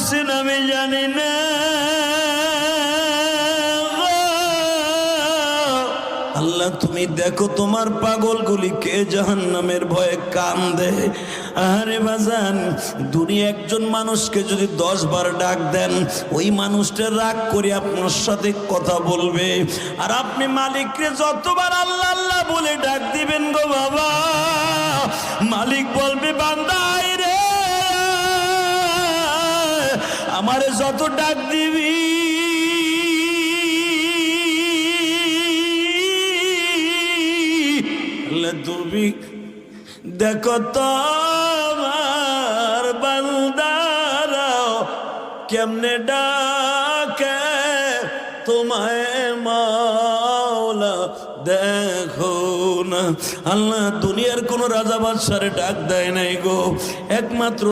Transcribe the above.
করছেন আমি জানি না। আল্লাহ তুমি দেখো তোমার পাগলগুলি কে জাহান্নামের ভয়ে কান্দে। আরে বাজান, দুনিয়া একজন মানুষকে যদি 10 বার ডাক দেন, ওই মানুষটা রাগ করে আপনার সাথে কথা বলবে। আর আপনি মালিককে যতবার আল্লাহ আল্লাহ বলে ডাক দিবেন গো বাবা, মালিক বলবে বান্দা আয় রে, আমারে যত ডাক দিবি তুমি দেখো তো আমার বান্দারাও কেমনে ডাকে তোমায় মাওলা, দেখো না। আল্লাহ দুনিয়ার কোন রাজা বাদশারে ডাক দেয় নাই গো, একমাত্র